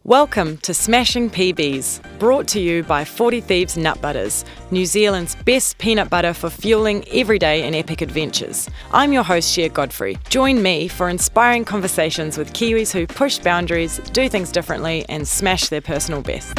Welcome to Smashing PBs, brought to you by 40 Thieves Nut Butters, New Zealand's best peanut butter for fueling everyday and epic adventures. I'm your host, Shyr Godfrey. Join me for inspiring conversations with Kiwis who push boundaries, do things differently, and smash their personal bests.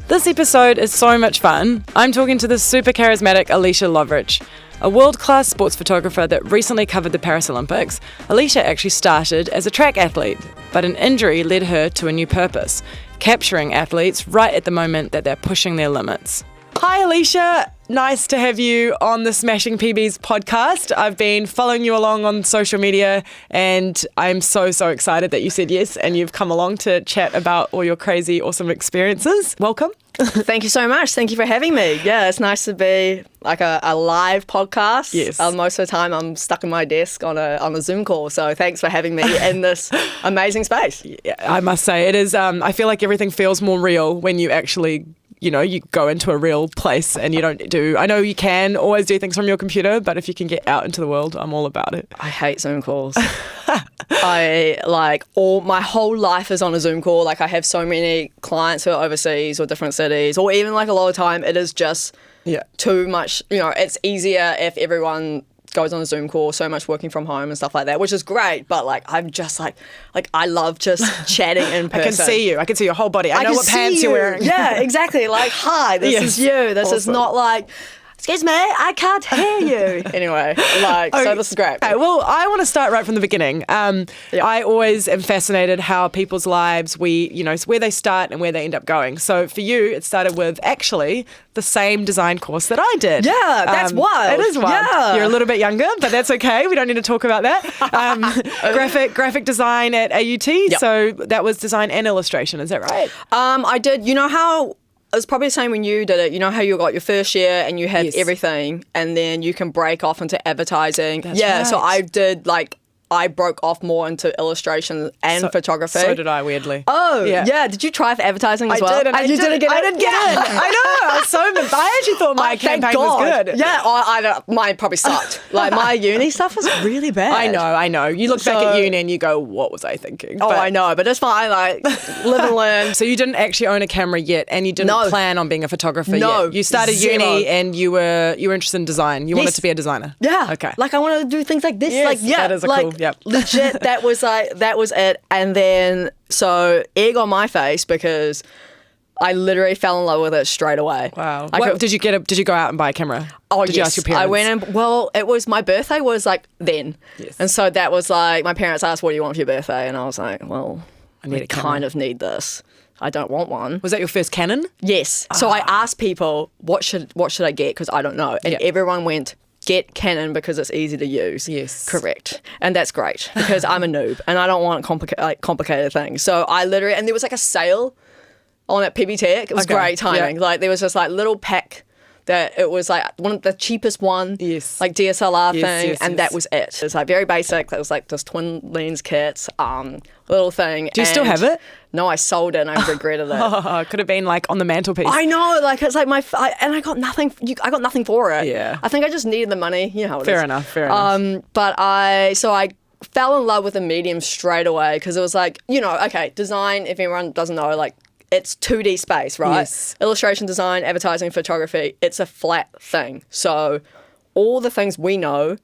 This episode is so much fun. I'm talking to the super charismatic Alisha Lovrich. A world-class sports photographer that recently covered the Paris Olympics, Alisha actually started as a track athlete, but an injury led her to a new purpose, capturing athletes right at the moment that they're pushing their limits. Hi Alisha, nice to have you on the Smashing PBs podcast. I've been following you along on social media and I'm so excited that you said yes and you've come along to chat about all your crazy, awesome experiences. Welcome. Thank you so much. Thank you for having me. Yeah, it's nice to be like a live podcast. Yes. Most of the time I'm stuck in my desk on a Zoom call. So thanks for having me in this amazing space. Yeah, I must say it is. I feel like everything feels more real when you actually, you go into a real place and you don't do. I know you can always do things from your computer, but if you can get out into the world, I'm all about it. I hate Zoom calls. My whole life is on a Zoom call. Like I have so many clients who are overseas or different cities, or even like a lot of time it is just too much. It's easier if everyone goes on a Zoom call, so much working from home and stuff like that, which is great, but I'm just like I love just chatting in person. I can see your whole body. I know what pants you're wearing. Yeah, exactly. Like, hi, this is you. This is not like, excuse me, I can't hear you. Anyway, so this is great. Okay, well, I want to start right from the beginning. I always am fascinated how people's lives, where they start and where they end up going. So for you, it started with actually the same design course that I did. Yeah, that's wild. It is wild. Yeah. You're a little bit younger, but that's okay. We don't need to talk about that. Graphic design at AUT. Yep. So that was design and illustration. Is that right? I did. You know how it was probably the same when you did it. You know how you got your first year and you had everything and then you can break off into advertising. That's right. So I did I broke off more into illustration and photography. So did I, weirdly. Oh, yeah. Did you try for advertising as well? I did, and you didn't get in. I didn't get in. I know. I was I actually thought my campaign was good. Yeah, mine probably sucked. My uni stuff was really bad. I know. You look back at uni and you go, what was I thinking? I know, but it's fine. Live and learn. So you didn't actually own a camera yet and you didn't plan on being a photographer yet? You started uni and you were interested in design. You wanted to be a designer? Yeah. Okay. I wanted to do things like this. Yes, that is cool. Yep. Legit, that was it. And then, so egg on my face because I literally fell in love with it straight away. Wow. Did you go out and buy a camera? Oh, did you ask your parents? I went in, it was, my birthday was then. Yes. And so that was my parents asked, what do you want for your birthday? And I was like, well, I kind of need this. I don't want one. Was that your first Canon? Yes. So I asked people, what should I get? Because I don't know. And everyone went, get Canon because it's easy to use. Yes. Correct. And that's great because I'm a noob and I don't want complicated things. So I literally, and there was a sale on at PB Tech. It was great timing. Yeah. There was this little pack that it was one of the cheapest one. Yes. DSLR thing. And that was it. It was very basic. It was this twin lens kit, little thing. Do you still have it? No, I sold it and I regretted it. Oh, it could have been on the mantelpiece. I know, it's and I got nothing. I got nothing for it. Yeah. I think I just needed the money. You know how it is. Fair enough. But I fell in love with the medium straight away because it was design. If anyone doesn't know, it's 2D space, right? Yes. Illustration, design, advertising, photography. It's a flat thing. So all the things we know,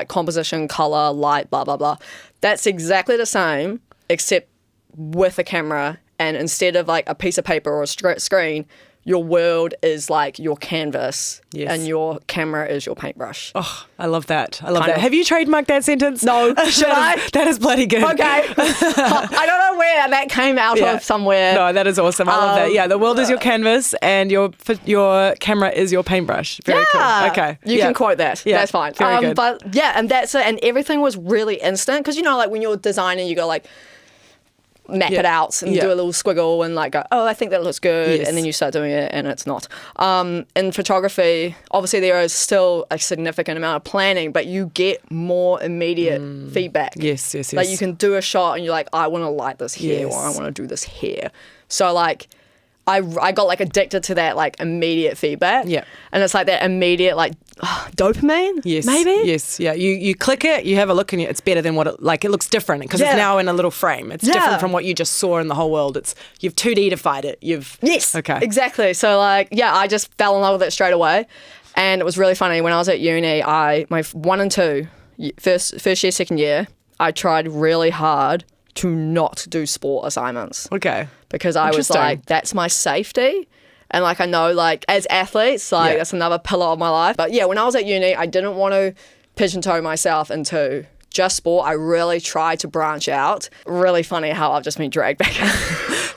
composition, color, light, blah blah blah. That's exactly the same, except with a camera, and instead of a piece of paper or a screen, your world is your canvas, and your camera is your paintbrush. Oh, I love that. I love that. Have you trademarked that sentence? No. Should I? That is bloody good. Okay. I don't know where that came out of somewhere. No, that is awesome. I love that. Yeah, the world is your canvas and your camera is your paintbrush. Very cool. Okay. You can quote that. Yeah. That's fine. Very good. But and that's it. And everything was really instant because, when you're designing, you go map it out and do a little squiggle and go, oh, I think that looks good. Yes. And then you start doing it and it's not. In photography, obviously there is still a significant amount of planning, but you get more immediate feedback. Yes. You can do a shot and you're I want to light this here or I want to do this here. So I got like addicted to that like immediate feedback. Yeah. And it's like that immediate like dopamine. Yes. Maybe. Yes. Yeah. You click it, you have a look, and it's better than what it looks different because it's now in a little frame. It's different from what you just saw in the whole world. You've 2D-ified it. Yes. Okay. Exactly. So like, yeah, I just fell in love with it straight away. And it was really funny. When I was at uni, my 1 and 2, first year, second year, I tried really hard to not do sport assignments. Okay. Because I was like, that's my safety. And like, I know like as athletes, like that's another pillar of my life. But yeah, when I was at uni, I didn't want to pigeonhole myself into just sport. I really tried to branch out. Really funny how I've just been dragged back.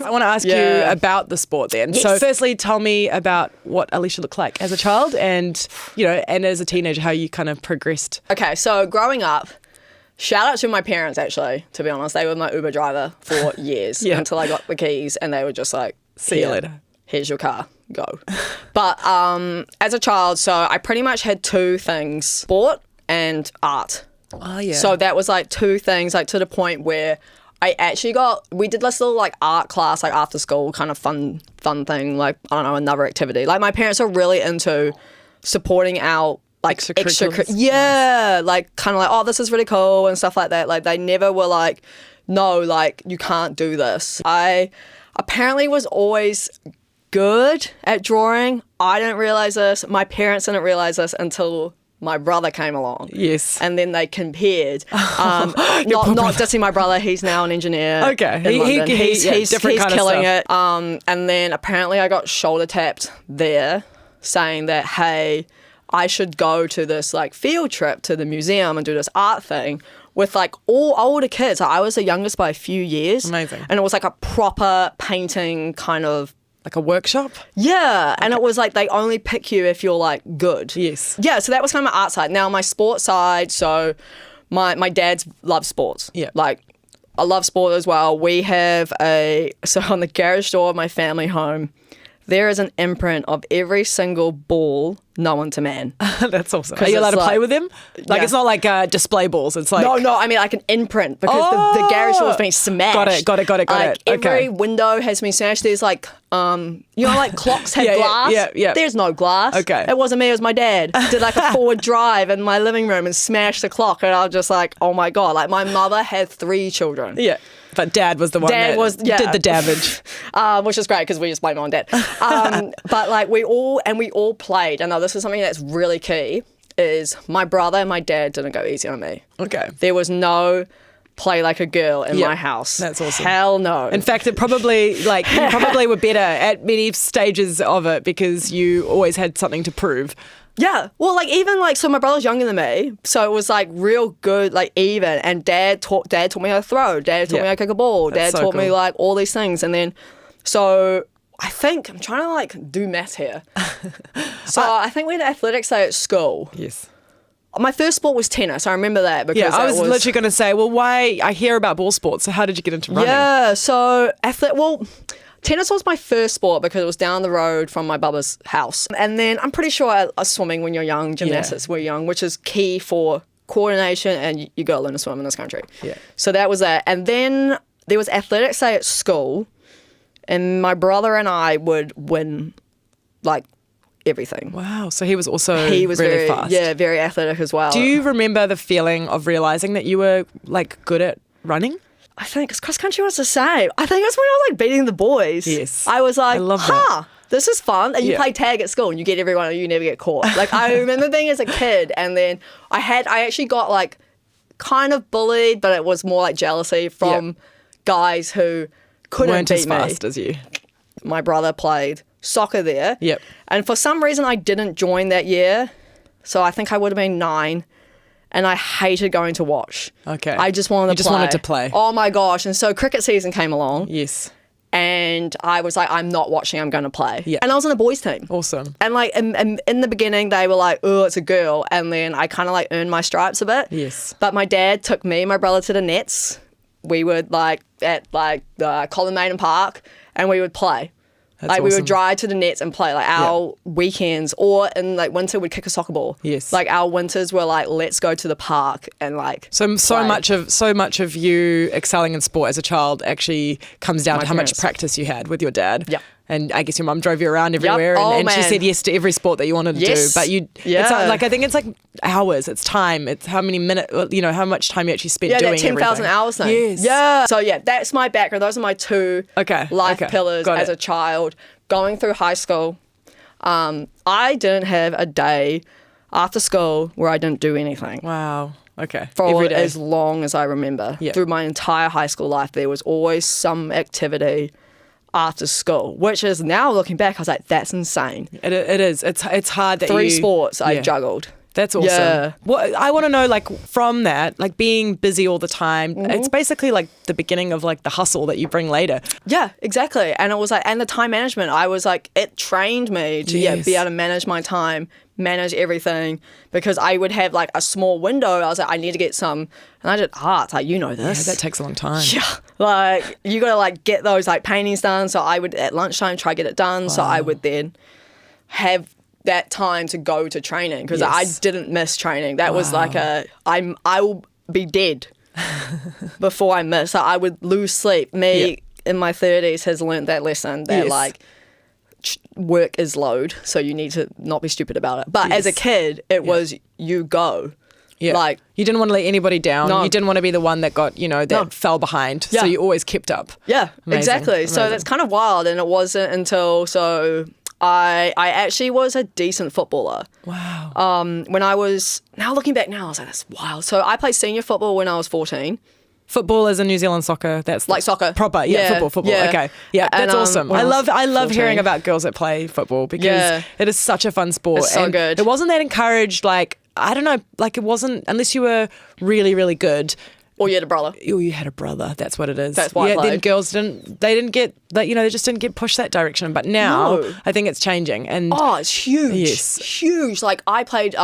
I want to ask you about the sport then. Yes. So firstly, tell me about what Alisha looked like as a child and, and as a teenager, how you kind of progressed. Okay, so growing up, shout out to my parents, actually, to be honest. They were my Uber driver for years until I got the keys, and they were just like, see you later. Here's your car, go. But as a child, so I pretty much had two things, sport and art. Oh, yeah. So that was like two things, like to the point where I actually we did this little like art class, like after school kind of fun thing, like, I don't know, another activity. Like my parents are really into supporting our like extracurriculars. Like kind of like, oh, this is really cool and stuff like that. Like they never were like, no, like you can't do this. I apparently was always good at drawing. I didn't realize this. My parents didn't realize this until my brother came along. Yes. And then they compared. Not dissing my brother. He's now an engineer. Okay. In London. He's different kind killing of it. And then apparently I got shoulder tapped there saying that, hey, I should go to this like field trip to the museum and do this art thing with like all older kids. I was the youngest by a few years. Amazing. And it was like a proper painting kind of, like a workshop? yeah. Okay. And it was like they only pick you if you're like good. Yes. Yeah, so that was kind of my art side. Now my sports side, so my dad's loves sports. Yeah. Like I love sport as well. We have so on the garage door of my family home, there is an imprint of every single ball known to man. That's awesome. Are you allowed to play with them? Like it's not like display balls. It's like no. I mean like an imprint because the garage door has been smashed. Got it. Like every window has been smashed. There's like like clocks have glass. Yeah. There's no glass. Okay. It wasn't me. It was my dad. Did like a forward drive in my living room and smashed the clock. And I was just like, oh my god. Like my mother had 3 children. Yeah. But dad was the one that did the damage. Which is great because we just blame it on dad. But like we all played. And now this is something that's really key is my brother and my dad didn't go easy on me. Okay. There was no play like a girl in my house. That's awesome. Hell no. In fact, you probably were better at many stages of it because you always had something to prove. Yeah. Well, like even like, so my brother's younger than me. So it was like real good, like even. And dad taught me how to throw. Dad taught me how to kick a ball. Dad taught me like all these things. And then, so I think, I'm trying to like do math here. So I think we had athletics day at school. Yes. My first sport was tennis. I remember that. Because I was literally going to say, well, why? I hear about ball sports. So how did you get into running? Yeah. So tennis was my first sport because it was down the road from my bubba's house. And then I'm pretty sure swimming when you're young, gymnastics when you're young, which is key for coordination and you got to learn to swim in this country. Yeah. So that was that. And then there was athletics day at school and my brother and I would win like everything. Wow. So he was also really very fast. Yeah, very athletic as well. Do you remember the feeling of realising that you were like good at running? I think because cross country was the same. I think it's when I was like beating the boys. Yes. I was like, I love that. This is fun. And you play tag at school and you get everyone and you never get caught. Like I remember being as a kid and then I actually got like kind of bullied, but it was more like jealousy from guys who couldn't beat me. Weren't as fast as you. My brother played soccer there. Yep. And for some reason I didn't join that year. So I think I would have been 9. And I hated going to watch. Okay. I just wanted to play. wanted to play. Oh my gosh. And so cricket season came along. Yes. And I was like, I'm not watching, I'm going to play. Yeah. And I was on a boys team. Awesome. And like in the beginning, they were like, oh, it's a girl. And then I kind of like earned my stripes a bit. Yes. But my dad took me and my brother to the nets. We would like at like the Colin Maiden Park and we would play. That's like we awesome. would drive to the nets and play like our weekends, or in like winter we'd kick a soccer ball. Yes. Like our winters were like, let's go to the park and like so play. much of you excelling in sport as a child actually comes down to how much parents. practice you had with your dad. Yeah. And I guess your mum drove you around everywhere, Oh, and she man. said yes to every sport that you wanted to Yes. do. But Yeah. it's like I think it's like hours, it's time, it's how many minutes, how much time you actually spent doing that 10,000 everything. hours thing. Yes. Yeah. So yeah, that's my background. Those are my two life pillars Got as it. a child. Going through high school, I didn't have a day after school where I didn't do anything. Wow. Okay. For Every day. as long as I remember. Yeah. Through my entire high school life, there was always some activity after school, which is now looking back, I was like, that's insane. It is. It's hard that 3 sports I've juggled. That's awesome. Yeah. What I want to know, like, from that, like being busy all the time, it's basically like the beginning of like the hustle that you bring later. Yeah, exactly. And it was like, and the time management, I was like, it trained me to Yes. be able to manage my time, manage everything, because I would have like a small window. I was like, I need to get some, and I did art, like, you know this. Yeah, that takes a long time. Yeah, like you gotta like get those like paintings done. So I would at lunchtime try to get it done. So I would then have that time to go to training because I Yes. didn't miss training. That was like I will be dead before I miss. So I would lose sleep. Me in my 30s has learned that lesson that Yes. like work is load, so you need to not be stupid about it. But as a Yes. kid, it was you go. Yeah. Like, you didn't want to let anybody down. No. You didn't want to be the one that got, that fell behind. So Yeah. you always kept up. yeah, Amazing. exactly. So Amazing. that's kind of wild. And it wasn't until I actually was a decent footballer. Wow. When I was, now looking back now, I was like, that's wild. So I played senior football when I was 14. Football is in New Zealand soccer. That's Like soccer. proper. Yeah, Football. yeah. Okay. Yeah, And, that's awesome. when I I was love 14. hearing about girls that play football because Yeah. it is such a fun sport. It's so and good. It wasn't that encouraged, like, I don't know, like it wasn't, unless you were really, really good. Or you had a brother. Oh, you had a brother. That's what it is. That's why I then played. girls didn't get, like, they just didn't get pushed that direction. But now No. I think it's changing. And Oh, it's huge. Yes. Huge. Like I played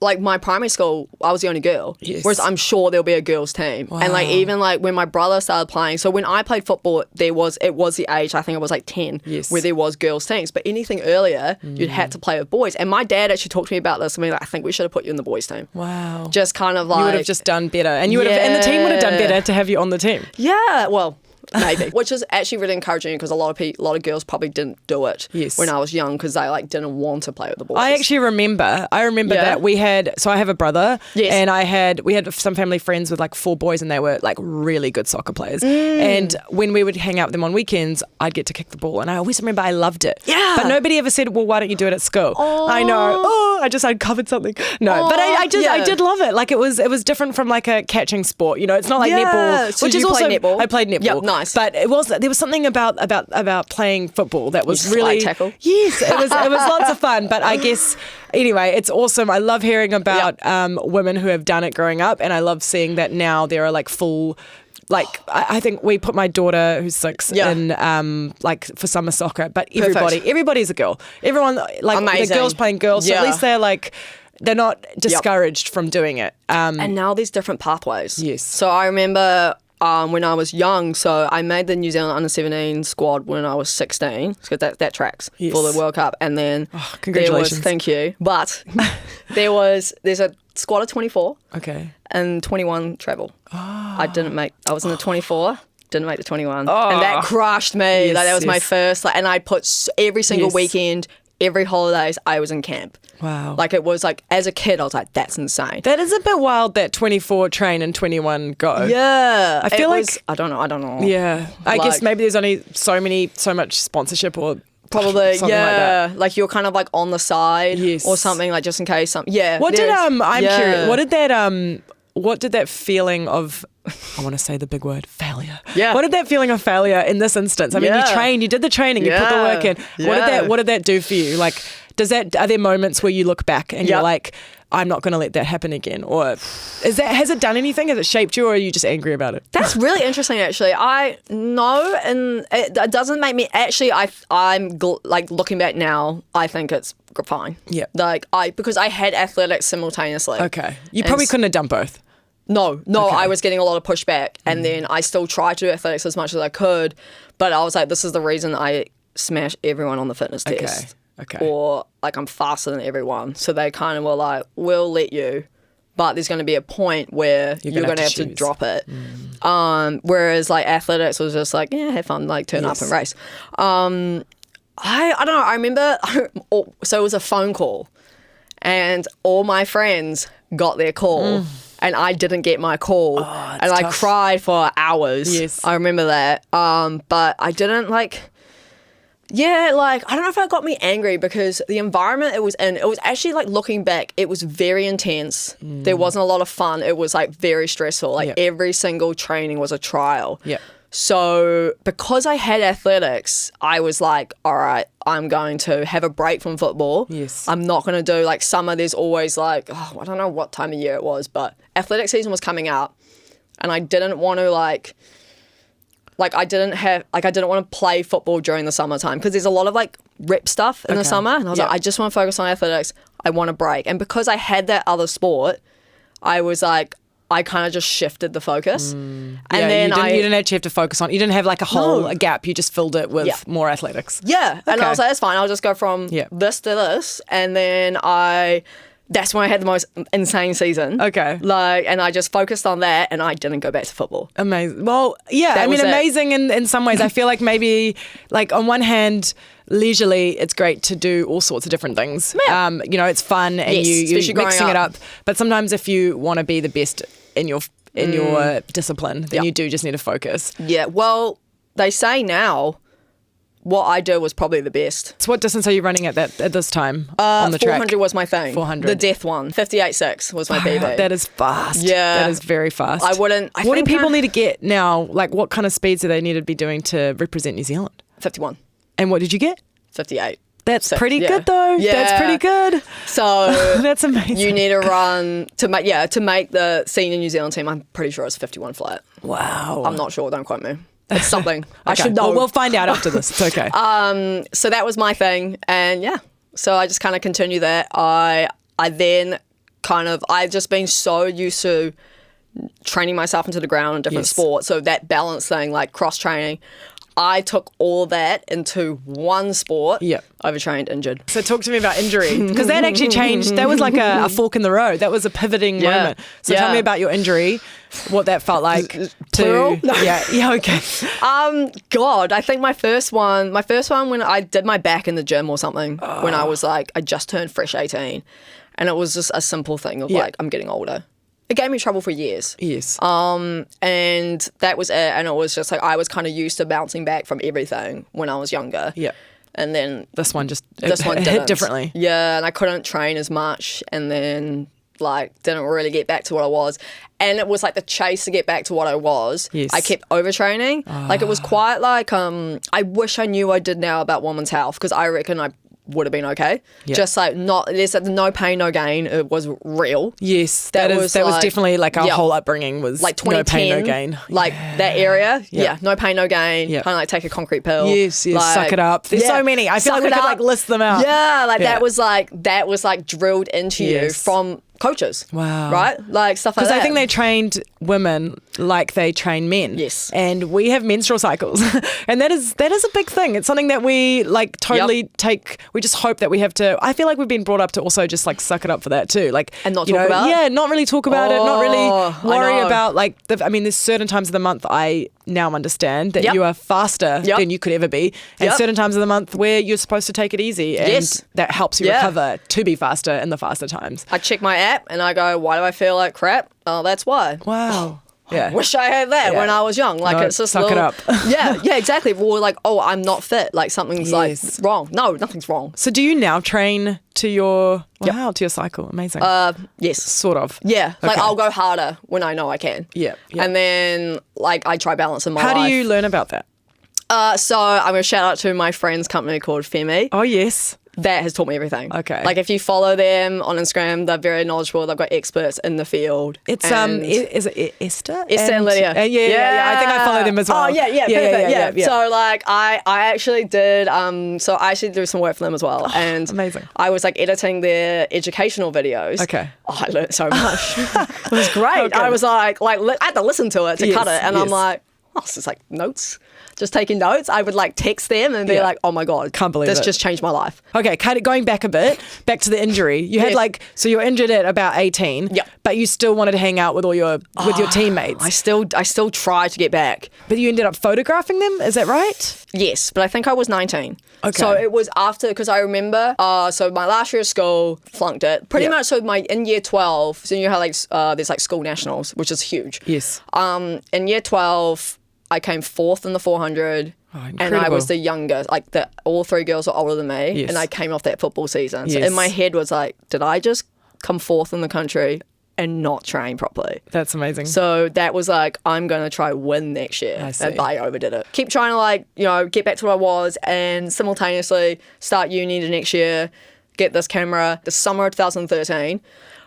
like my primary school, I was the only girl. Yes. Whereas I'm sure there'll be a girls team. And like Wow. even like when my brother started playing, so when I played football, it was the age, I think it was like 10, Yes. where there was girls teams. But anything earlier, you'd had to play with boys. And my dad actually talked to me about this. I mean, like, I think we should have put you in the boys team. wow. Just kind of like You would have just done better. And you would have, and the team would have done better to have you on the team. Yeah, well, maybe. Which is actually really encouraging because a lot of girls probably didn't do it Yes. when I was young because they like didn't want to play with the boys. I actually remember Yeah. that we had, so I have a brother Yes. and we had some family friends with like 4 boys and they were like really good soccer players. And when we would hang out with them on weekends, I'd get to kick the ball and I always remember I loved it. Yeah. But nobody ever said, well, why don't you do it at school? I know. I covered something. No, but I did love it. Like it was different from like a catching sport. It's not like Yeah. netball, So which you is also, played netball? I played netball. Yep, nice. But there was something about playing football that was You really slide tackle? Yes, it was lots of fun. But I guess anyway, it's awesome. I love hearing about women who have done it growing up, and I love seeing that now there are like full. Like I think we put my daughter who's 6 in like for summer soccer, but everybody's a girl. Everyone like the Amazing. girls playing girls. So Yeah. at least they're not discouraged from doing it. And now there's different pathways. Yes. So I remember when I was young, so I made the New Zealand under-17 squad when I was 16. So that tracks for the World Cup. And then congratulations. thank you. But there's a squad of 24 Okay. and 21 travel. I was in the 24. Didn't make the 21. And that crushed me. Yes, like that was my yes. first, and I put every single Yes. weekend, every holidays, I was in camp. Wow. Like it was like, as a kid, I was like, that's insane. That is a bit wild that 24 train and 21 go. Yeah. I feel like I don't know. Yeah. I guess Like- maybe there's only so much sponsorship or Probably, something like that. yeah. Like you're kind of like on the side Yes. or something, like just in case something. Yeah. What did there's- I'm yeah. curious. What did that feeling of I want to say the big word, failure. Yeah. What did that feeling of failure in this instance? I mean, Yeah. you did the training, you put the work in. Yeah. What did that do for you? Like, are there moments where you look back and you're Yep. like, I'm not going to let that happen again? Or has it done anything? Has it shaped you, or are you just angry about it? That's really interesting, actually. I know, and it doesn't make me actually. Like looking back now, I think it's fine. Yeah. Like because I had athletics simultaneously. Okay. You And probably couldn't have done both. No, Okay. I was getting a lot of pushback, and then I still tried to do athletics as much as I could, but I was like, this is the reason I smash everyone on the fitness test. Okay. Or like I'm faster than everyone. So they kind of were like, we'll let you, but there's going to be a point where you're going to have to choose. drop it. Whereas like athletics was just like, yeah, have fun, like turn up and race. I don't know. I remember, so it was a phone call and all my friends got their call and I didn't get my call. And I cried for hours. Yes. I remember that. But I didn't I don't know if it got me angry because the environment it was actually like looking back, it was very intense. There wasn't a lot of fun. It was like very stressful. Like every single training was a trial. Yeah. So because I had athletics, I was like, all right, I'm going to have a break from football. Yes. I'm not going to do like summer. There's always like, I don't know what time of year it was, but athletic season was coming up and I didn't want to I didn't want to play football during the summertime because there's a lot of like rep stuff in the summer. And I was like, I just want to focus on athletics. I want a break. And because I had that other sport, I was like, I kind of just shifted the focus. And then you didn't actually have to focus on, you didn't have like a gap. You just filled it with more athletics. Yeah. And I was like, that's fine. I'll just go from this to this. And then that's when I had the most insane season. Okay. And I just focused on that and I didn't go back to football. Amazing. Well, yeah, amazing in some ways. I feel like maybe like on one hand, leisurely, it's great to do all sorts of different things. Yeah. It's fun and you're mixing it up. But sometimes if you want to be the best in your discipline, then you do just need to focus. Yeah. Well, they say now what I do was probably the best. So what distance are you running at this time on the track? 400 was my thing. 400. The death one. 58.6 was my PB. That is fast. Yeah. That is very fast. What do people need to get now? Like what kind of speeds do they need to be doing to represent New Zealand? 51. And what did you get? 58. That's pretty good though. Yeah. That's pretty good. So that's amazing. You need to run to make the senior New Zealand team. I'm pretty sure it's 51 flat. Wow. I'm not sure. Don't quote me. It's something. I should know. Well, we'll find out after this. It's okay. So that was my thing. And so I just kind of continue that. I've just been so used to training myself into the ground in different sports. So that balance thing, like cross training, I took all that into one sport. Yeah. Overtrained, injured. So talk to me about injury, because that actually changed. That was like a fork in the road. That was a pivoting moment. So tell me about your injury, what that felt like. Plural? No. Yeah, okay. God, I think my first one when I did my back in the gym or something, when I was like, I just turned fresh 18. And it was just a simple thing of like, I'm getting older. It gave me trouble for years. Yes. And that was it. And it was just like, I was kind of used to bouncing back from everything when I was younger. Yeah. And then this one didn't. hit differently. Yeah. And I couldn't train as much and then didn't really get back to what I was. And it was like the chase to get back to what I was. Yes. I kept overtraining. It was quite like, I wish I knew I did now about women's health because I reckon I would have been okay. Yep. Just like there's no pain, no gain. It was real. Yes, that was definitely like our whole upbringing was like 2010, no pain, no gain. Like that area. Yeah, no pain, no gain. Kind of like take a concrete pill. Yes, suck it up. There's so many. I feel like we could like list them out. Yeah, that was like drilled into you from coaches. Wow. Right? Like stuff like that. Because I think they trained women like they train men. Yes. And we have menstrual cycles. And that is a big thing. It's something that we like totally take. We just hope that we have to. I feel like we've been brought up to also just like suck it up for that too. Like and not talk about it. Yeah, not really talk about it. Not really worry about like there's certain times of the month I now understand that you are faster than you could ever be. And certain times of the month where you're supposed to take it easy. And that helps you recover to be faster in the faster times. I check my app and I go, why do I feel like crap? Oh, that's why. Wow. I wish I had that when I was young. Like it's just suck it up. yeah, exactly. Or like, I'm not fit. Like something's like wrong. No, nothing's wrong. So do you now train to your to your cycle? Amazing. Yes. Sort of. Yeah. Okay. Like I'll go harder when I know I can. Yeah. And then like I try balance in my life. How do you learn about that? So I'm going to shout out to my friend's company called Femi. Oh, yes. That has taught me everything. Okay. Like if you follow them on Instagram, they're very knowledgeable. They've got experts in the field. It's is it Esther? Esther and Lydia. Yeah. I think I follow them as well. Oh yeah, perfect. Yeah. So like I actually did so I actually do some work for them as well. And amazing. I was like editing their educational videos. Okay. Oh, I learned so much. It was great. Okay. I was like I had to listen to it to cut it, and I'm like, this is like notes. just taking notes, I would like text them and be like, oh my God, Can't believe this it. just changed my life. Okay, kind of going back a bit, back to the injury. You had so you were injured at about 18, Yep. but you still wanted to hang out with all your teammates. I still try to get back. But you ended up photographing them, is that right? Yes, but I think I was 19. Okay. So it was after, because I remember, so my last year of school, flunked it. Pretty much, so in year 12, so you know how like there's like school nationals, which is huge. Yes. In year 12, I came 4th in the 400. And I was the youngest, like all 3 girls were older than me, Yes. and I came off that football season. So Yes. in my head was like, did I just come 4th in the country and not train properly? That's amazing. So that was like, I'm going to try win next year. I see. And I overdid it. Keep trying to like, get back to what I was and simultaneously start uni the next year, get this camera. The summer of 2013,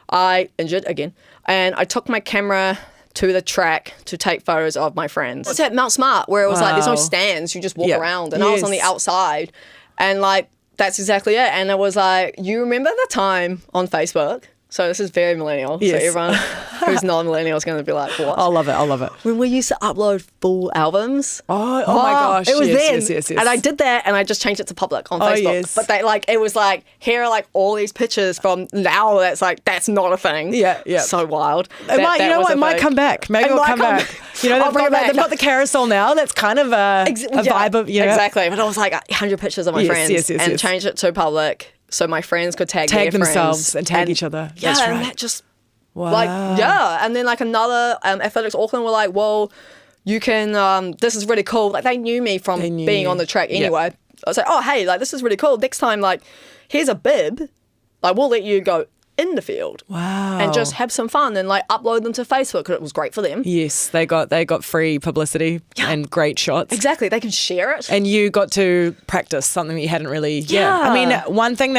I injured again. And I took my camera to the track to take photos of my friends. It's at Mount Smart where it was like, there's no stands. You just walk around. And I was on the outside. And like, that's exactly it. And it was like, you remember the time on Facebook? So this is very millennial. Yes. So everyone who's non-millennial is going to be like, what? I love it. When we used to upload full albums. Oh my gosh. It was yes, then. Yes. And I did that and I just changed it to public on Facebook. Yes. But it was like, here are like all these pictures from now that's like, that's not a thing. Yeah. So wild. It might, you know what, it might come back. Maybe it'll come back. You know, I'll bring it back. they've got the carousel now. That's kind of a vibe of, Exactly. But I was like 100 pictures of my friends and changed it to public so my friends could tag their themselves friends. and tag each other. Yeah, That's right. and that just, wow. and then like another Athletics Auckland were like, well, you can, this is really cool. Like they knew me from being on the track anyway. Yep. I was like, oh, hey, like this is really cool. Next time, like, here's a bib. Like we'll let you go in the field. Wow. And just have some fun and like upload them to Facebook because it was great for them. Yes, they got free publicity and great shots. Exactly. They can share it. And you got to practice something that you hadn't really. Yeah. I mean, one thing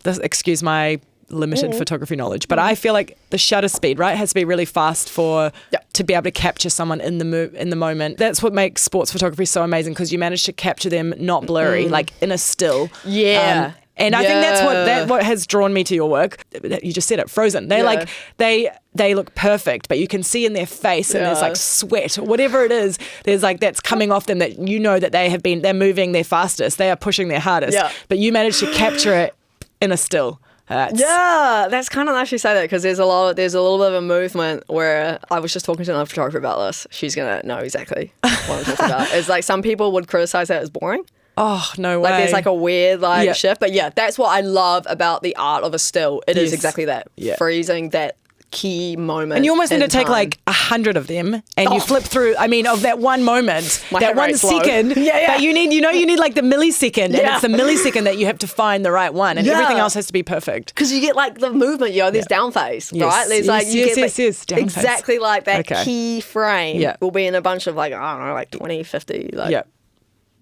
excuse my limited photography knowledge, but I feel like the shutter speed, right, has to be really fast to be able to capture someone in the moment. That's what makes sports photography so amazing because you manage to capture them not blurry, like in a still. Yeah. And I think that's what has drawn me to your work. You just said it, frozen. They're like, they look perfect, but you can see in their face and there's like sweat or whatever it is. There's like, that's coming off them that you know that they're moving their fastest. They are pushing their hardest. Yeah. But you managed to capture it in a still. That's kind of nice you say that because there's a little bit of a movement where I was just talking to another photographer about this. She's going to know exactly what I'm talking about. It's like some people would criticize that as boring. Oh, no way. Like there's like a weird shift. But yeah, that's what I love about the art of a still. It is exactly that. Yeah. Freezing that key moment. And you almost need to take like 100 of them and you flip through, of that one moment, that 1 second. But you need like the millisecond and it's the millisecond that you have to find the right one and everything else has to be perfect. Because you get like the movement, there's down phase, right? There's down exactly phase. like that key frame will be in a bunch of like, I don't know, like 20, 50,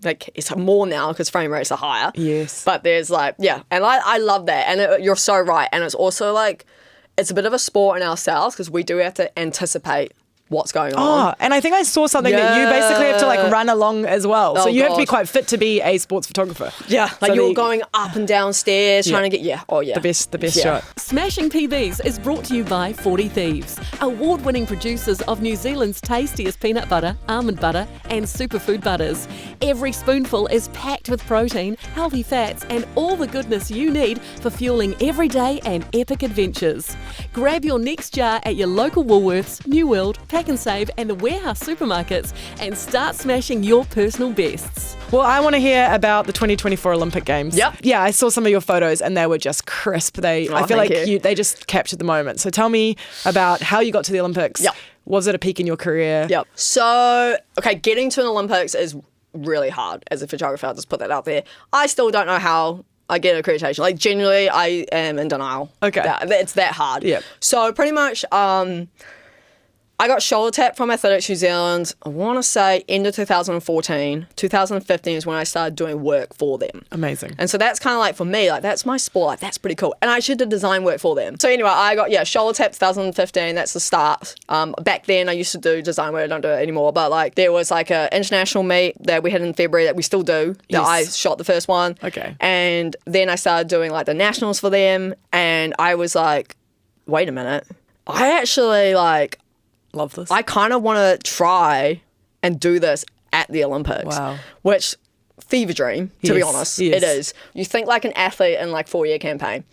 like it's more now because frame rates are higher. Yes. But there's like, and I love that. And you're so right. And it's also like, it's a bit of a sport in ourselves because we do have to anticipate what's going on. Oh, and I think I saw something that you basically have to like run along as well. So you have to be quite fit to be a sports photographer. Yeah, like you're going up and down stairs trying to get, the best shot. Smashing PBs is brought to you by 40 Thieves, award-winning producers of New Zealand's tastiest peanut butter, almond butter and superfood butters. Every spoonful is packed with protein, healthy fats and all the goodness you need for fueling everyday and epic adventures. Grab your next jar at your local Woolworths, New World, Pack and Save and the Warehouse supermarkets and start smashing your personal bests. Well, I want to hear about the 2024 Olympic Games. Yep. Yeah, I saw some of your photos and they were just crisp. I feel like they just captured the moment. So tell me about how you got to the Olympics. Yep. Was it a peak in your career? Yep. So, getting to an Olympics is really hard as a photographer. I'll just put that out there. I still don't know how I get accreditation. Like, genuinely, I am in denial. Okay. It's that hard. Yeah. So, pretty much, I got shoulder tap from Athletics New Zealand, I want to say end of 2014. 2015 is when I started doing work for them. Amazing. And so that's kind of like, for me, like that's my sport, like, that's pretty cool. And I actually did design work for them. So anyway, I got, shoulder tap 2015, that's the start. Back then I used to do design work, I don't do it anymore, but like there was like an international meet that we had in February that we still do, that I shot the first one. Okay. And then I started doing like the nationals for them and I was like, wait a minute, I actually like, love this. I kind of want to try and do this at the Olympics. Wow. Which, fever dream, to be Yes, honest. yes. It is. You think like an athlete in like 4-year campaign.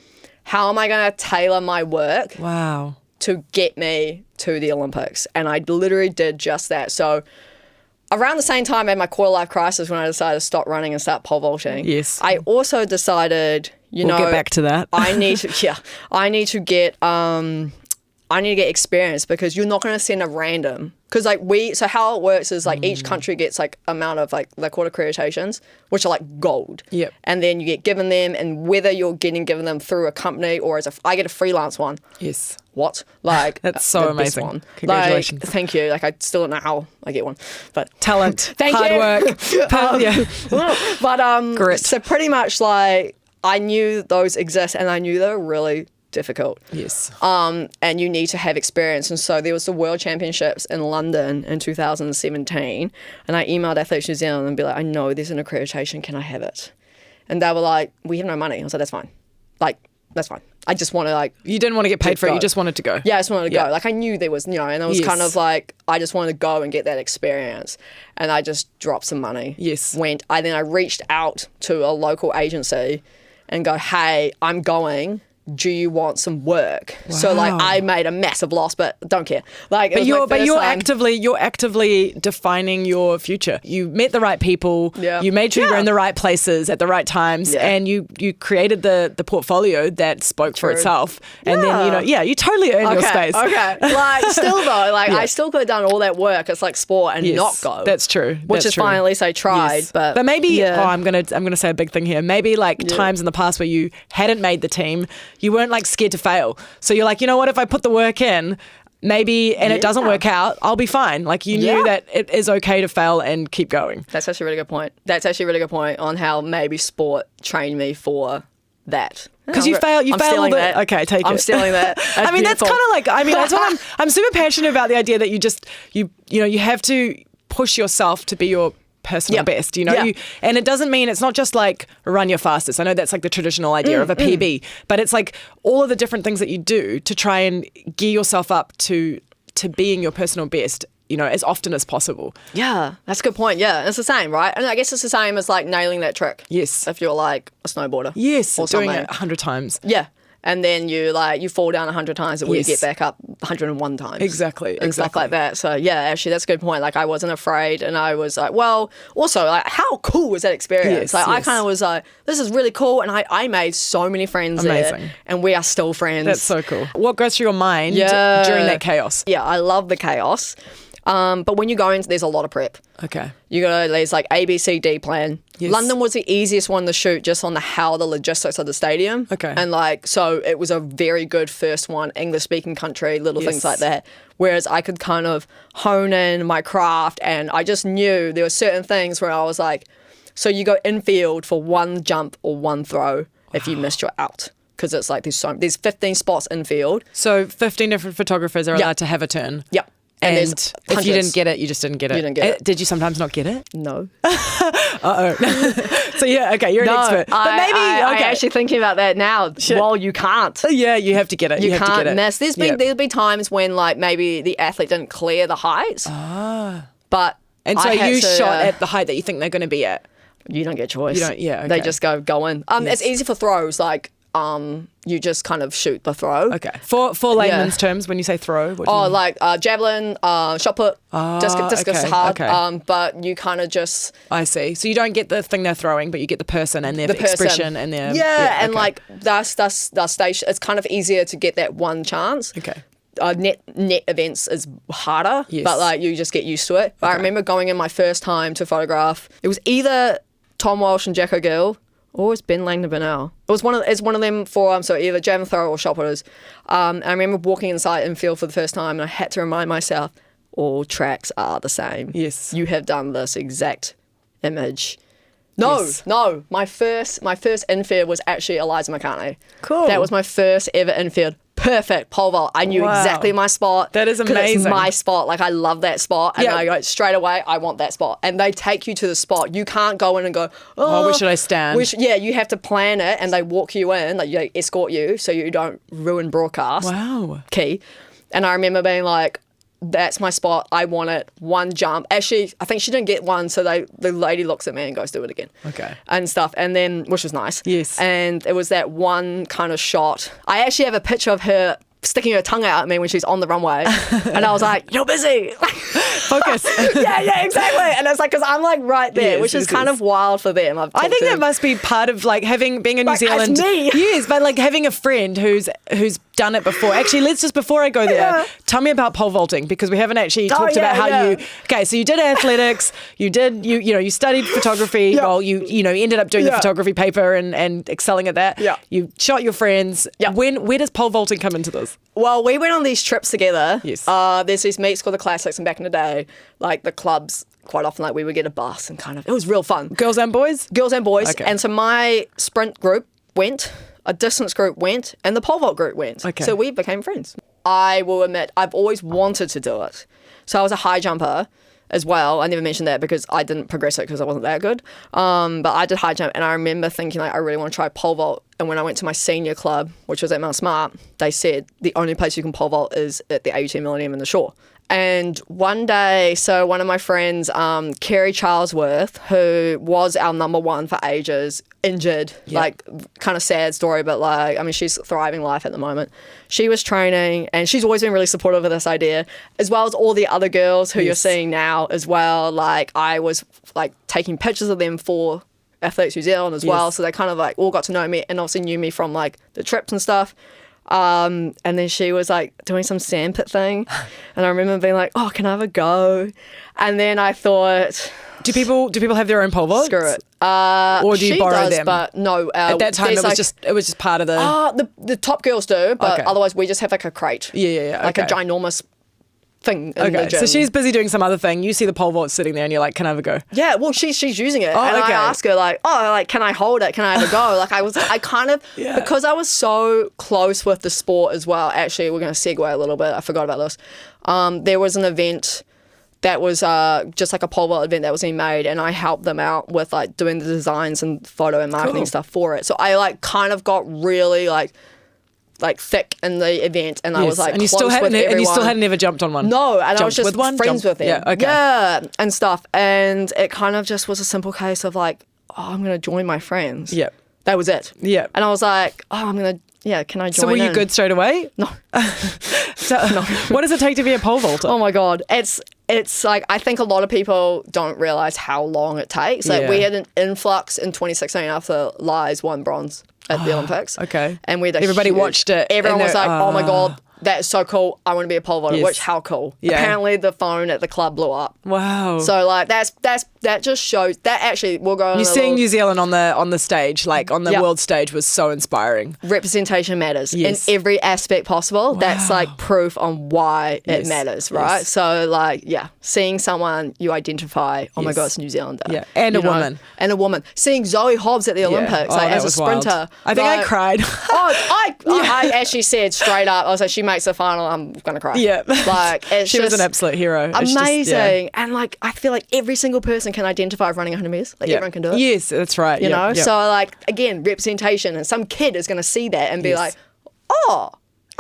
How am I going to tailor my work Wow. to get me to the Olympics? And I literally did just that. So around the same time I had my quarter life crisis when I decided to stop running and start pole vaulting. Yes. I also decided, We'll get back to that. I need to get experience, because you're not going to send a random, because so how it works is like each country gets like amount of like they're called accreditations, which are like gold. Yep. And then you get given them, and whether you're getting given them through a company or I get a freelance one. Yes. What? Like That's so the best amazing. one. Congratulations. Like, thank you. Like I still don't know how I get one, but Talent, Thank hard you. work. Yeah. but Grit. So pretty much like I knew those exist, and I knew they were really difficult. Yes. And you need to have experience. And so there was the World Championships in London in 2017, and I emailed Athletes New Zealand and be like, I know there's an accreditation, can I have it? And they were like, we have no money. I was like, that's fine. Like, that's fine. I just want to like... You didn't want to get paid for it, go. you just wanted to go. Yeah, I just wanted to Yeah. go. Like I knew there was, and it was Yes. kind of like, I just wanted to go and get that experience. And I just dropped some money. Yes. Then I reached out to a local agency and go, hey, I'm going. Do you want some work? So like Wow. I made a massive loss, but don't care. Like, it was my first time. you're actively defining your future. You met the right people. Yeah. You made sure you were Yeah. in the right places at the right times, Yeah. and you created the portfolio that spoke for True. itself. And Yeah. then you totally earned your space. Okay. Like still though, like Yeah. I still could have done all that work. It's like sport and Yes, not go. That's true. Which That's is true. fine. At least I tried. Yes. But maybe yeah. I'm gonna say a big thing here. Maybe like times in the past where you hadn't made the team, you weren't like scared to fail. So you're like, you know what, if I put the work in, maybe and it doesn't Yeah. work out, I'll be fine. Like you knew Yeah. that it is okay to fail and keep going. That's actually a really good point. That's actually a really good point on how maybe sport trained me for that. Because you fail I'm all stealing the that. okay, take I'm it. stealing that. I mean, that's beautiful. kind of like, that's what I'm super passionate about, the idea that you have to push yourself to be your personal Yeah. best, Yeah. and it doesn't mean it's not just like run your fastest. I know that's like the traditional idea of a PB, but it's like all of the different things that you do to try and gear yourself up to being your personal best, as often as possible. Yeah, that's a good point. Yeah, it's the same, right? And I guess it's the same as like nailing that trick. Yes. If you're like a snowboarder. Yes, Or doing something. it 100 times. Yeah. And then you fall down 100 times, and you Yes. get back up 101 times. Exactly, And stuff exactly. like that. So yeah, actually that's a good point. Like I wasn't afraid, and I was like, well, also like how cool was that experience? Yes, like I yes. kind of was like, this is really cool, and I made so many friends there, Amazing. and we are still friends. That's so cool. What goes through your mind Yeah. during that chaos? Yeah, I love the chaos. But when you go into, there's a lot of prep. Okay. There's like A, B, C, D plan. Yes. London was the easiest one to shoot just on the logistics of the stadium. Okay. And so it was a very good first one, English speaking country, little things Yes. like that. Whereas I could kind of hone in my craft, and I just knew there were certain things where I was like, so you go infield for one jump or one throw. If you missed, you're out. Because it's like there's 15 spots infield. So 15 different photographers are Yeah. allowed to have a turn. Yep. And there's if you hundreds. didn't get it, you just didn't get it. You didn't get it. Did you sometimes not get it? No. So yeah, okay, you're an expert. But maybe I'm okay. actually thinking about that now. Well, you can't. Yeah, you have to get it. You have to can't get it. mess. There's been times when like maybe the athlete didn't clear the heights. But And so I had you to, shot at the height that you think they're going to be at. You don't get a choice. You don't- yeah, They okay. just go in. Yes. It's easy for throws. Like you just kind of shoot the throw. Okay. For layman's terms, when you say throw, what do you Oh, mean? like javelin, shot put, discus okay, is hard. okay. But you kind of just I see. So you don't get the thing they're throwing, but you get the person and their the person. expression and their and okay. like that's station. It's kind of easier to get that one chance. Okay. Net events is harder, Yes. but like you just get used to it. But I remember going in my first time to photograph. It was either Tom Walsh and Jack O'Gill, or it's Ben Langdon Burnell. It's one of them for so either javelin thrower or shot putters. I remember walking inside infield for the first time, and I had to remind myself all tracks are the same. Yes. You have done this exact image. No, Yes. no. My first infield was actually Eliza McCartney. Cool. That was my first ever infield. Perfect pole vault. I knew Wow. exactly my spot. That is 'cause amazing. It's my spot. Like I love that spot, and Yeah. I go straight away. I want that spot, and they take you to the spot. You can't go in and go, oh, where should I stand? Yeah, you have to plan it, and they walk you in, like they escort you, so you don't ruin broadcast. Wow. Key. And I remember being like, that's my spot. I want it. One jump. Actually, I think she didn't get one, so the lady looks at me and goes, do it again. Okay. And stuff. And then, which was nice. Yes. And it was that one kind of shot. I actually have a picture of her sticking her tongue out at me when she's on the runway. And I was like, you're busy. Focus. yeah, exactly. And it's like, because I'm like right there, Yes, which is yes, kind yes. of wild for them. I think that must be part of like being in New Like, Zealand. as me. Yes, but like having a friend who's done it before. Actually, let's just, before I go there, Yeah. tell me about pole vaulting, because we haven't actually talked yeah, about how yeah. you. Okay, so you did athletics. You studied photography. Yeah. Well, you ended up doing the Yeah. photography paper and excelling at that. Yeah. You shot your friends. Yeah. Where does pole vaulting come into this? Well, we went on these trips together. Yes. There's these meets called the Classics, and back in the day, like the clubs, quite often, like we would get a bus and kind of, it was real fun. Girls and boys? Girls and boys. Okay. And so my sprint group went, a distance group went, and the pole vault group went. Okay. So we became friends. I will admit, I've always wanted to do it. So I was a high jumper as well. I never mentioned that because I didn't progress it because I wasn't that good. But I did high jump, and I remember thinking, like, I really want to try pole vault. And when I went to my senior club, which was at Mount Smart, they said the only place you can pole vault is at the AUT Millennium in the Shore. And one day, so one of my friends, Kerry Charlesworth, who was our number one for ages, injured, like kind of sad story, but like, I mean, she's thriving life at the moment. She was training, and she's always been really supportive of this idea, as well as all the other girls who you're seeing now as well. Like, I was like taking pictures of them for Athletics New Zealand as well. So they kind of like all got to know me and also knew me from like the trips and stuff. And then she was like doing some sandpit thing, and I remember being like, "Oh, can I have a go?" And then I thought, Do people have their own pole vaults? "Screw it." Or do you she borrow does, them? But no, At that time, there's it was just part of the. the top girls do, but Okay. otherwise we just have like a crate, Yeah, like a okay. ginormous thing. In the Okay, gym. so she's busy doing some other thing. You see the pole vault sitting there, and you're like, "Can I have a go?" Yeah, well, she's using it, and okay. I ask her like, "Oh, like, can I hold it? Can I have a go?" Like, I kind of because I was so close with the sport as well. Actually, we're going to segue a little bit. I forgot about this. There was an event that was just like a pole vault event that was being made, and I helped them out with like doing the designs and photo and marketing Cool. stuff for it. So I like kind of got really like thick in the event, and I was like and you close still hadn't, with everyone. and you still hadn't ever jumped on one. No, and I was Jumped just with one, friends jumped- with them. Yeah, okay. Yeah, and stuff. And it kind of just was a simple case of like, oh, I'm going to join my friends. Yep. That was it. Yep. And I was like, oh, I'm going to, can I join So were you in? good straight away? No. So, what does it take to be a pole vaulter? Oh my God. It's like, I think a lot of people don't realize how long it takes. Like, Yeah. we had an influx in 2016 after Lies won bronze at the Olympics. Okay. And we had Everybody watched it, Everyone and was they're- like, oh my God, that is so cool. I want to be a pole vaulter. Yes. Which, how cool. Yeah. Apparently the phone at the club blew up. Wow. So like that just shows that actually we'll go on you a seeing little- New Zealand on the stage, like on the Yeah. world stage, was so inspiring. representation matters Yes. in every aspect possible. That's like proof on why it Yes. matters, right? Yes. So like, seeing someone you identify, oh my Yes. God, it's a New Zealander. Yeah. And you a woman. And a woman. Seeing Zoe Hobbs at the Olympics, Oh, like that as a was wild. sprinter. I think I like- cried. I actually said straight up, I was like, she makes the final, I'm gonna cry. Yeah. Like it's She was just an absolute hero. It's just- amazing. And like I feel like every single person can identify with running 100 meters. Like yeah. everyone can do it. Yes, that's right. You Yep, know? yep. So like again, representation, and some kid is gonna see that and be Yes. like, oh,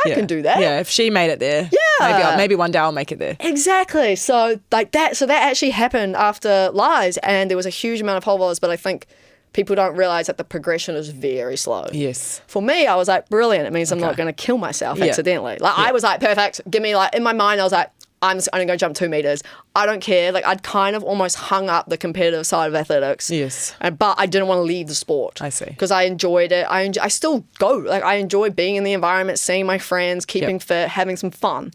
I Yeah. can do that. Yeah, if she made it there, Yeah. maybe one day I'll make it there. Exactly. So like that. So that actually happened after Lies, and there was a huge amount of pole vaulters. But I think people don't realize that the progression is very slow. Yes. For me, I was like, brilliant. It means I'm not going to kill myself Yeah. accidentally. Like I was like, perfect. Give me like in my mind, I was like, I'm just only going to jump 2 meters. I don't care. Like I'd kind of almost hung up the competitive side of athletics. Yes. But I didn't want to leave the sport. I see. Because I enjoyed it. I still go. Like I enjoy being in the environment, seeing my friends, keeping fit, having some fun.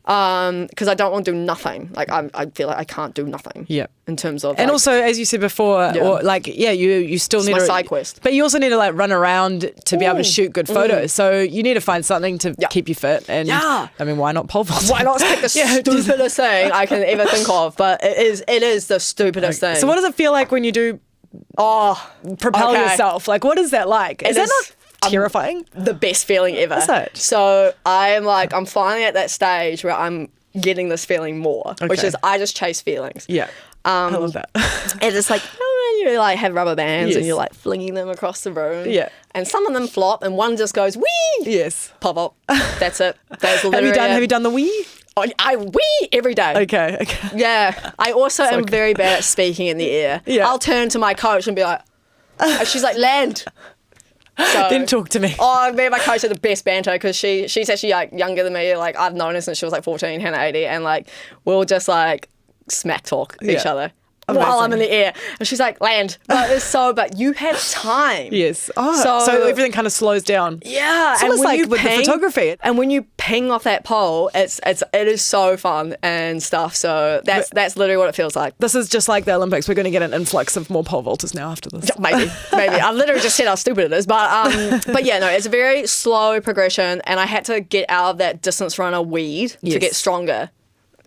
Because I don't want to do nothing. Like I feel like I can't do nothing. Yep. In terms of And like, also, as you said before, Yeah. or like, you still It's need my to side quest. but you also need to like run around to be able to shoot good photos. So you need to find something to Yeah. keep you fit. And Yeah. I mean, why not pole vault? why not pick the stupidest thing I can ever think of? But it is the stupidest thing. So what does it feel like when you do propel okay. yourself? Like, what is that like? Is that is- not terrifying? the best feeling ever. Is it? So I'm finally at that stage where I'm getting this feeling more, which Okay. is I just chase feelings. Yeah. I love that. And it's like, you like have rubber bands and Yes. you're like flinging them across the room. Yeah. And some of them flop and one just goes, wee! Yes. Pop up. That's it. That's literally Have you it. done the wee? I wee every day. Okay. Yeah. I also am okay. very bad at speaking in the air. Yeah. I'll turn to my coach and be like, and she's like, land. So, Then talk to me. Oh, me and my coach are the best banter because she's actually like younger than me. Like I've known her since she was like 14, Hannah 80, and like we'll just like smack talk each other. While I'm in the air. And she's like, land. But you have time. Yes. Oh, so everything kind of slows down. Yeah. It's almost like with the photography. And when you ping off that pole, it is so fun and stuff. So that's literally what it feels like. This is just like the Olympics. We're going to get an influx of more pole vaulters now after this. Maybe. I literally just said how stupid it is. But yeah, no, it's a very slow progression. And I had to get out of that distance runner weed to get stronger.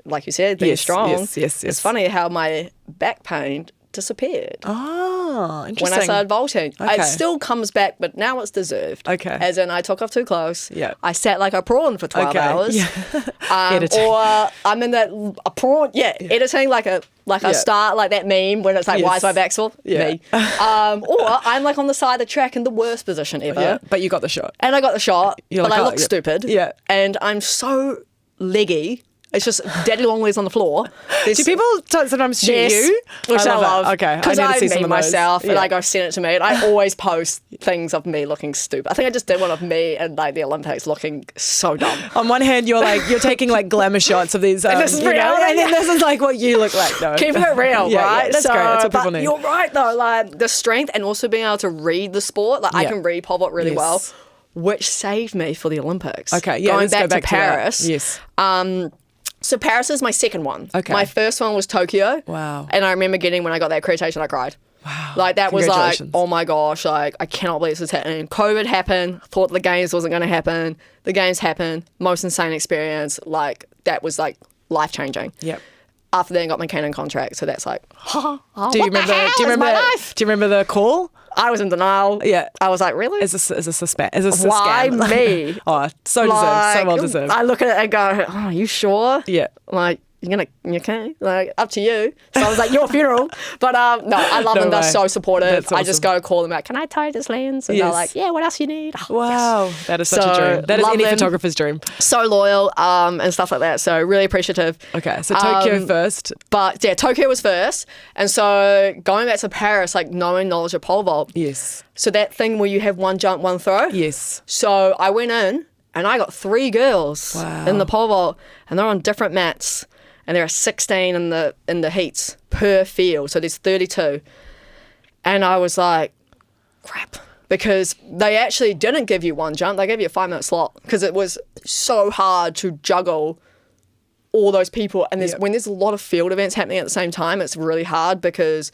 Like you said, being strong. Yes. It's funny how my back pain disappeared. Oh, interesting. When I started vaulting. Okay. It still comes back, but now it's deserved. Okay. As in, I took off too close. Yeah. I sat like a prawn for 12 hours. Yeah. Or I'm in a prawn, editing like a start, like that meme when it's like, why is my back sore? Yeah. Me. Or I'm like on the side of the track in the worst position ever. Yeah. But you got the shot. And I got the shot, but I look yeah. stupid. Yeah. And I'm so leggy. It's just daddy long legs on the floor. Do people sometimes shoot you? Which I love. Okay, Because I see some meme of those. myself and Yeah. I go send it to me and I always post things of me looking stupid. I think I just did one of me and like the Olympics looking so dumb. On one hand, you're taking like glamour shots of these, this is real, and then this is like what you look like. No, Keeping it real, Yeah, right? that's great. That's what people need. You're right though, like the strength and also being able to read the sport. Like I can read pole vault really well, which saved me for the Olympics. Okay, yeah, going let's back go to Paris. To yes. So Paris is my second one. Okay. My first one was Tokyo. Wow. And I remember when I got that accreditation, I cried. Wow. Like that was like, Congratulations. oh my gosh, like I cannot believe this is happening. COVID happened, thought the games wasn't going to happen. The games happened, most insane experience. Like that was like life changing. Yep. After then, got my Canon contract, so that's like, Do you remember the call? I was in denial. Yeah. I was like, really? Is this a scam? Why me? Oh, so deserved. So well deserved. I look at it and go, oh, are you sure? Yeah. Like, you okay? Like, up to you. So I was like, your funeral. But no, I love them. They're so supportive. That's I just awesome. go call them out, can I tow this lens? And they're like, yeah, what else you need? Oh, Wow. yes. That is such a So, dream. That is love any them. photographer's dream. So loyal and stuff like that. So really appreciative. Okay, so Tokyo first. But yeah, Tokyo was first. And so going back to Paris, like knowing knowledge of pole vault. Yes. So that thing where you have one jump, one throw. Yes. So I went in and I got 3 girls Wow. in the pole vault and they're on different mats. And there are 16 in the heats per field. So there's 32. And I was like, crap. Because they actually didn't give you one jump. They gave you a 5-minute slot. Because it was so hard to juggle all those people. And when there's a lot of field events happening at the same time, it's really hard because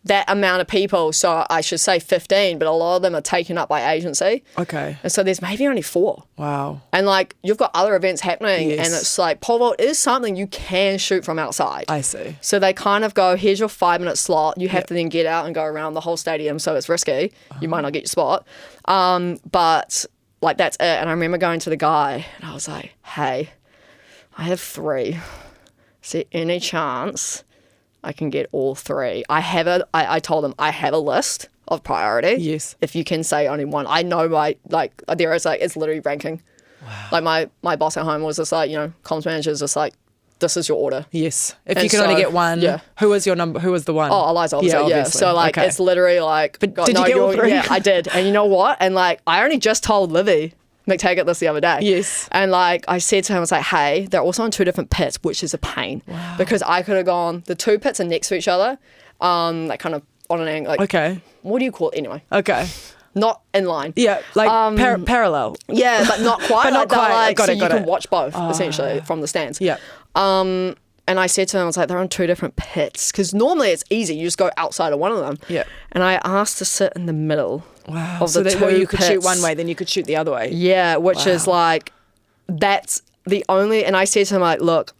that amount of people, so I should say 15, but a lot of them are taken up by agency. Okay. And so there's maybe only 4. Wow. And like you've got other events happening Yes. and it's like pole vault is something you can shoot from outside. I see. So they kind of go, here's your 5-minute slot. You have to then get out and go around the whole stadium, so it's risky. You might not get your spot. But like that's it. And I remember going to the guy and I was like, hey, I have 3. Is there any chance I can get all 3? I told him I have a list of priority. Yes. If you can say only one. I know there is like, it's literally ranking. Wow. Like my boss at home was just like, comms manager is just like, this is your order. Yes. If And you can only so, get one, yeah. who was your number? Who was the one? Oh, Eliza, obviously, yeah. obviously. So like, Okay. it's literally like. But did you get all 3? Yeah, I did. And you know what? And like, I only just told Livy McTaggart this the other day. Yes. And like, I said to him, I was like, hey, they're also on 2 different pits, which is a pain. Wow. Because I could have gone, the 2 pits are next to each other, like kind of on an angle. Like, Okay. what do you call it anyway? Okay. Not in line. Yeah, like parallel. Yeah, but not quite. But not they're quite. Like, Got so it, you got can it. watch both, essentially, from the stands. Yeah. And I said to him, I was like, they're on 2 different pits. Because normally it's easy. You just go outside of one of them. Yeah. And I asked to sit in the middle Wow. of So the that 2 where you could shoot pits. one way, then you could shoot the other way. Yeah, which is like, that's the only, and I said to him, like, look,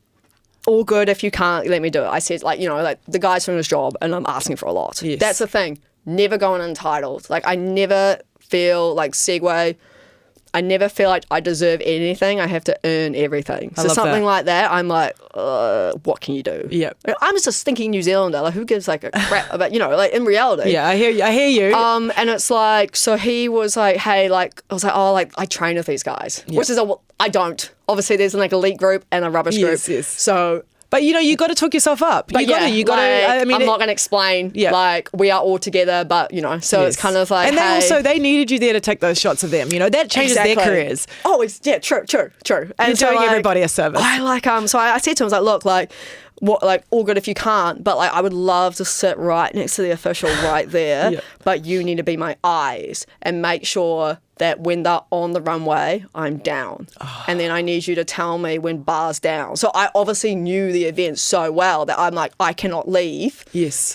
all good if you can't let me do it. I said, like, like the guy's doing his job and I'm asking for a lot. Yes. That's the thing. Never going entitled. Like, I never feel like Segway. I never feel like I deserve anything. I have to earn everything. So love something that. like that, I'm like, what can you do? Yeah. I'm just a stinking New Zealander. Like, who gives like a crap about, like in reality. Yeah, I hear you. And it's like, so he was like, hey, like, I was like, oh, like I train with these guys, which is I don't. Obviously, there's like elite group and a rubbish group. Yes. So. But you got to talk yourself up. But you got to. I mean, I'm not going to explain. Yeah. Like, we are all together, but so it's kind of like. And they needed you there to take those shots of them. That changes their careers. Oh, true. And You're doing everybody a service. I like So I said to him, I was like, look, like. What, like, all good if you can't, but like I would love to sit right next to the official right there. Yeah. But you need to be my eyes and make sure that when they're on the runway, I'm down. And then I need you to tell me when bar's down. So I obviously knew the event so well that I'm like, I cannot leave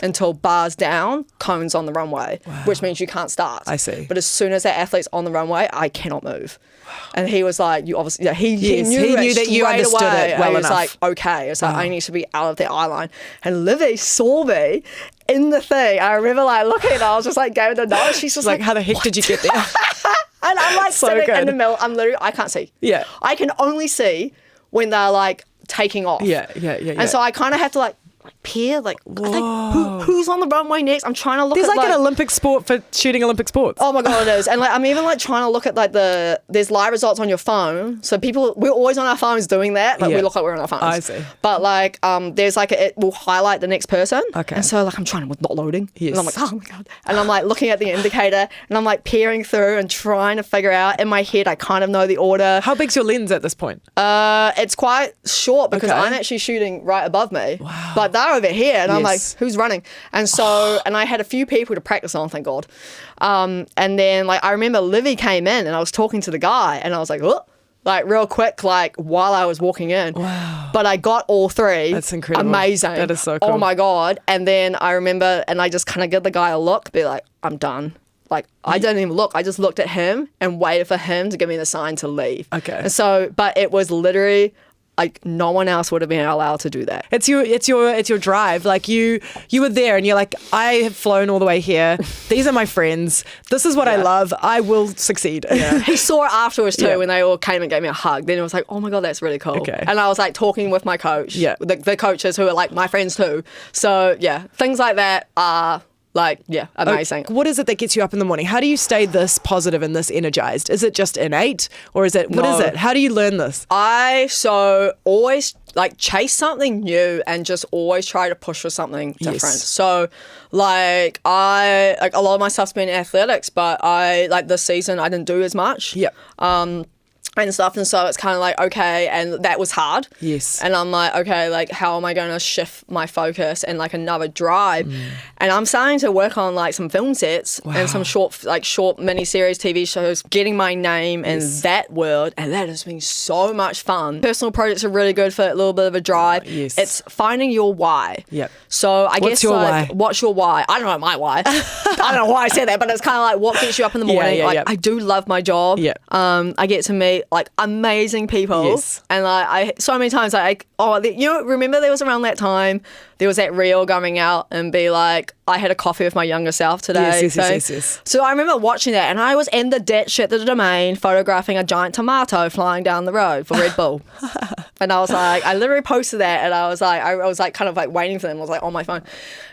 until bar's down, cones on the runway, which means you can't start. I see. But as soon as that athlete's on the runway, I cannot move. And he was like, you obviously, he knew that you understood away. it well He was enough. like, okay. It's like, I need to be out of the eye line. And Livy saw me in the thing. I remember like looking at her, I was just like, gave her the nod. She's just like, how the heck did you get there? and I'm like So sitting good. in the middle. I'm literally, I can't see. Yeah. I can only see when they're like taking off. Yeah. And so I kind of have to like peer, like, who's on the runway next? I'm trying to look There's at like an Olympic sport for shooting Olympic sports. Oh my God, it is. And like, I'm even like trying to look at like there's live results on your phone. So we're always on our phones doing that. Like we look like we're on our phones. I see. But like, there's like, it will highlight the next person. Okay. And so like, I'm trying to, not loading. Yes. And I'm like, oh my God. And I'm like looking at the indicator and I'm like peering through and trying to figure out in my head, I kind of know the order. How big's your lens at this point? It's quite short because Okay. I'm actually shooting right above me. Wow. But they're over here and I'm like, who's running? And so, and I had a few people to practice on, thank God. And then like, I remember Livy came in and I was talking to the guy and I was like, oh, like real quick, like while I was walking in. Wow. But I got all three. That's incredible. Amazing. That is so cool. Oh my God. And then I remember, and I just kind of give the guy a look, be like, I'm done. Like, I didn't even look. I just looked at him and waited for him to give me the sign to leave. Okay. And so, but it was literally like no one else would have been allowed to do that. It's your drive. Like you were there and you're like, I have flown all the way here. These are my friends. This is what I love. I will succeed. Yeah. He saw it afterwards too when they all came and gave me a hug. Then it was like, oh my God, that's really cool. Okay. And I was like talking with my coach, the coaches who are like my friends too. So yeah, things like that are like, amazing. What is it that gets you up in the morning? How do you stay this positive and this energized? Is it just innate or is it, what is it? How do you learn this? I always like chase something new and just always try to push for something different. Yes. So like a lot of my stuff's been athletics, but this season I didn't do as much. Yep. And stuff, and so it's kind of like, okay, and that was hard. Yes. And I'm like, okay, like how am I going to shift my focus and like another drive? And I'm starting to work on like some film sets and some short mini series, TV shows, getting my name in that world, and that has been so much fun. Personal projects are really good for a little bit of a drive. Yes. It's finding your why. Yep. So I guess your like, why? what's your why? I don't know my why. I don't know why I said that, but it's kind of like what gets you up in the morning. I do love my job. Yeah. I get to meet like amazing people. Yes. And like I so many times remember there was around that time there was that reel going out and be like, I had a coffee with my younger self today. Yes. So I remember watching that and I was in the ditch at the Domain photographing a giant tomato flying down the road for Red Bull. And I was like, I literally posted that and I was like kind of like waiting for them. I was like on my phone.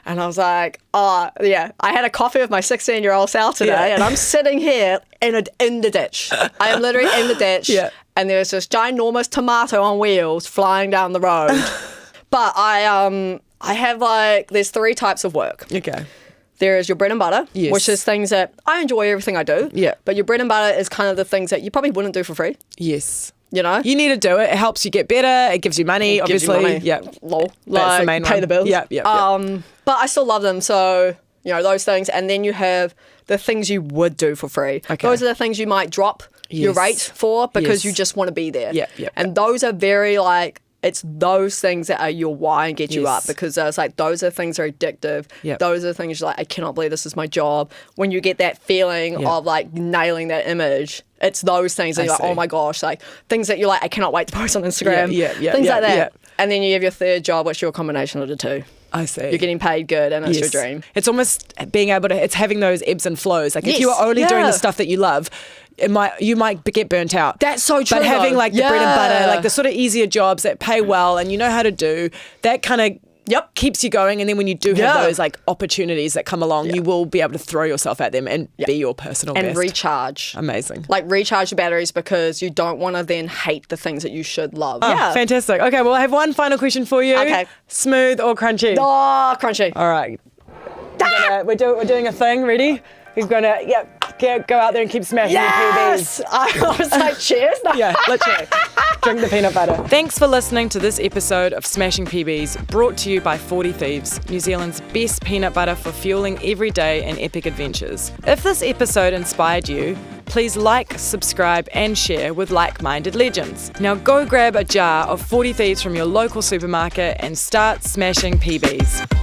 And I was like, I had a coffee with my 16-year-old self today and I'm sitting here in the ditch. I am literally in the ditch. Yeah. And there's this ginormous tomato on wheels flying down the road. But I have there's three types of work. Okay. There is your bread and butter, Yes. which is things that I enjoy everything I do. Yeah. But your bread and butter is kind of the things that you probably wouldn't do for free. Yes. You know? You need to do it. It helps you get better. It gives you money, Gives you obviously. money. Yeah. Lol. That's the main pay one. the bills. Yeah. But I still love them. So, those things. And then you have the things you would do for free. Okay. Those are the things you might drop your Yes. rate for because Yes. you just want to be there. Yeah. And those are very it's those things that are your why and get you Yes. up because it's like those are things that are addictive. Yep. Those are the things you're like, I cannot believe this is my job. When you get that feeling of like nailing that image, it's those things that you're like, see. oh my gosh, like things that you're like, I cannot wait to post on Instagram. Yeah. Things like that. Yeah. And then you have your third job, which is your combination of the two. I see. You're getting paid good and it's your Yes. dream. It's almost being able to, it's having those ebbs and flows. Like if Yes, you are only doing yeah. the stuff that you love, you might get burnt out. That's so true. But having though. like the bread and butter, Yeah. like the sort of easier jobs that pay well and you know how to do, that kind of keeps you going. And then when you do have Yeah. those like opportunities that come along, you will be able to throw yourself at them and be your personal and best. recharge. Amazing. Like recharge your batteries because you don't want to then hate the things that you should love. Oh, fantastic. Okay, well, I have one final question for you. Okay. Smooth or crunchy? Oh, crunchy. All right. We're doing a thing. Ready? We're going to go out there and keep smashing your PBs. Yes! I was like, cheers. No. Yeah, literally. Drink the peanut butter. Thanks for listening to this episode of Smashing PBs, brought to you by 40 Thieves, New Zealand's best peanut butter for fueling every day and epic adventures. If this episode inspired you, please like, subscribe and share with like-minded legends. Now go grab a jar of 40 Thieves from your local supermarket and start smashing PBs.